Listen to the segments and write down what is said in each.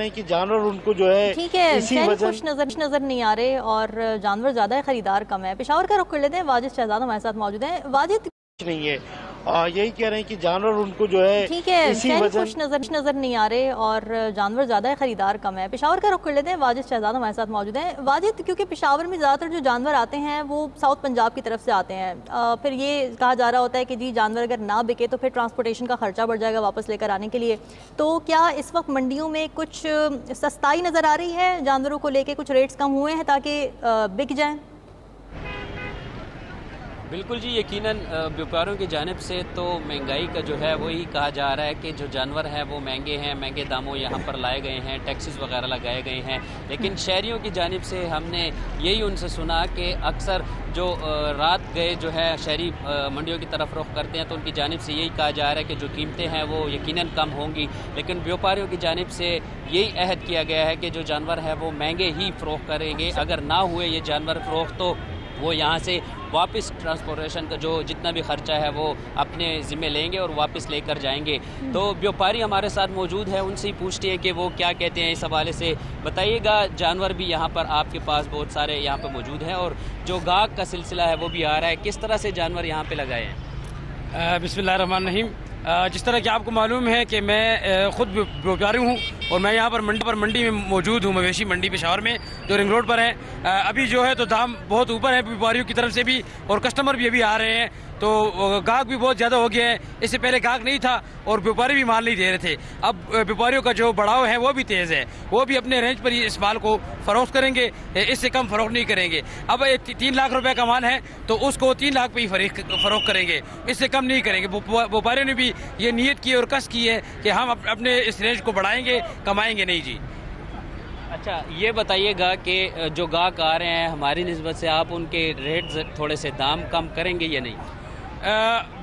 कि जानवर उनको जो है ठीक है, इसी शहरी वजह खुश नजर नहीं आ रहे और जानवर ज्यादा है, खरीदार कम है। पेशावर का रुख कर लेते हैं, वाजिद शहजाद हमारे साथ मौजूद हैं। वाजिद, नहीं है, यही कह रहे हैं कि जानवर उनको जो है ठीक है, इसी शहरी वजह खुश नजर नहीं आ रहे और जानवर ज्यादा है, खरीदार कम है। पेशावर का रुख कर लेते हैं, वाजिद शहजाद हमारे साथ मौजूद हैं। वाजिद, क्योंकि पेशावर में ज़्यादातर जो जानवर आते हैं वो साउथ पंजाब की तरफ से आते हैं, फिर ये कहा जा रहा होता है कि जी जानवर अगर ना बिके तो फिर ट्रांसपोर्टेशन का खर्चा बढ़ जाएगा वापस लेकर आने के लिए। तो क्या इस वक्त मंडियों में कुछ सस्ताई नज़र आ रही है, जानवरों को लेके कुछ रेट्स कम हुए हैं ताकि बिक जाएँ? बिल्कुल जी, यकीनन व्यापारियों की जानिब से तो महंगाई का जो है वही कहा जा रहा है कि जो जानवर हैं वो महंगे हैं, महंगे दामों यहाँ पर लाए गए हैं, टैक्सेस वगैरह लगाए गए हैं। लेकिन शहरियों की जानिब से हमने यही उनसे सुना कि अक्सर जो रात गए जो है शहरी मंडियों की तरफ रुख करते हैं तो उनकी जानिब से यही कहा जा रहा है कि जो कीमतें हैं वो यकीनन कम होंगी। लेकिन व्यापारियों की जानिब से यही अहद किया गया है कि जो जानवर है वो महंगे ही फ़रोख्त करेंगे। अगर ना हुए ये जानवर फ़रोख्त तो वो यहाँ से वापस ट्रांसपोर्टेशन का जो जितना भी खर्चा है वो अपने ज़िम्मे लेंगे और वापस लेकर जाएंगे। तो व्यापारी हमारे साथ मौजूद है, उनसे ही पूछते हैं कि वो क्या कहते हैं इस हवाले से। बताइएगा, जानवर भी यहाँ पर आपके पास बहुत सारे यहाँ पर मौजूद हैं और जो गाहक का सिलसिला है वो भी आ रहा है, किस तरह से जानवर यहाँ पर लगाए हैं? बिस्मिल्लाहिर्रहमानिर्रहीम। जिस तरह कि आपको मालूम है कि मैं ख़ुद व्यापारी हूँ और मैं यहाँ पर मंडी में मौजूद हूँ, मवेशी मंडी पेशावर में जो रिंग रोड पर है। अभी जो है तो दाम बहुत ऊपर है व्यापारियों की तरफ से भी और कस्टमर भी अभी आ रहे हैं, तो गाहक भी बहुत ज़्यादा हो गया है। इससे पहले गाहक नहीं था और व्यापारी भी माल नहीं दे रहे थे। अब व्यापारियों का जो बढ़ाव है वो भी तेज़ है, वो भी अपने रेंज पर ही इस माल को फ़रोख्त करेंगे, इससे कम फ़रोख्त नहीं करेंगे। अब 3 लाख रुपए का माल है तो उसको 3 लाख पे ही फ़रोख्त करेंगे, इससे कम नहीं करेंगे। व्यापारियों ने भी ये नीयत की और कस की है कि हम अपने इस रेंज को बढ़ाएंगे, कमाएंगे नहीं जी। अच्छा, ये बताइएगा कि जो गाहक आ रहे हैं हमारी निस्बत से आप उनके रेट थोड़े से दाम कम करेंगे या नहीं?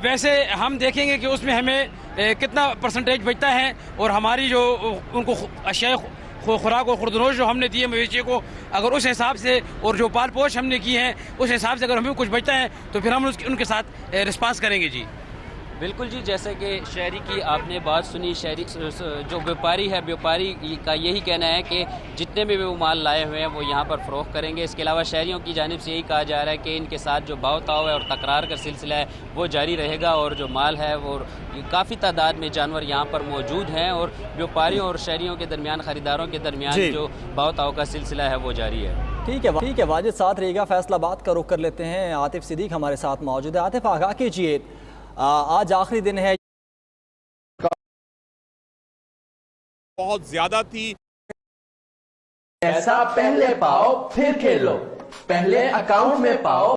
वैसे हम देखेंगे कि उसमें हमें कितना परसेंटेज बचता है और हमारी जो उनको अशिया खुराक और खुर्दनोश जो हमने दी है मवेशियों को, अगर उस हिसाब से और जो पाल पोश हमने की है उस हिसाब से अगर हमें कुछ बचता है तो फिर हम उनके साथ रिस्पांस करेंगे जी। बिल्कुल जी, जैसे कि शहरी की आपने बात सुनी, शहरी जो व्यापारी है, व्यापारी का यही कहना है कि जितने भी वो माल लाए हुए हैं वो यहाँ पर फ़रोख्त करेंगे। इसके अलावा शहरियों की जानिब से यही कहा जा रहा है कि इनके साथ जो भाव ताव है और तकरार का सिलसिला है वो जारी रहेगा और जो माल है वो काफ़ी तादाद में जानवर यहाँ पर मौजूद हैं और व्यापारियों और शहरियों के दरमियान, ख़रीदारों के दरमियान जो भाव ताव का सिलसिला है वो जारी है। ठीक है वाजिद, साथ रहिएगा। फैसलाबाद का रुख कर लेते हैं, आतिफ सिद्दीक हमारे साथ मौजूद है। आतिफ, आगाह कीजिए, आज आखिरी दिन है, बहुत ज्यादा थी। पैसा पहले पाओ फिर खेलो, पहले अकाउंट में पाओ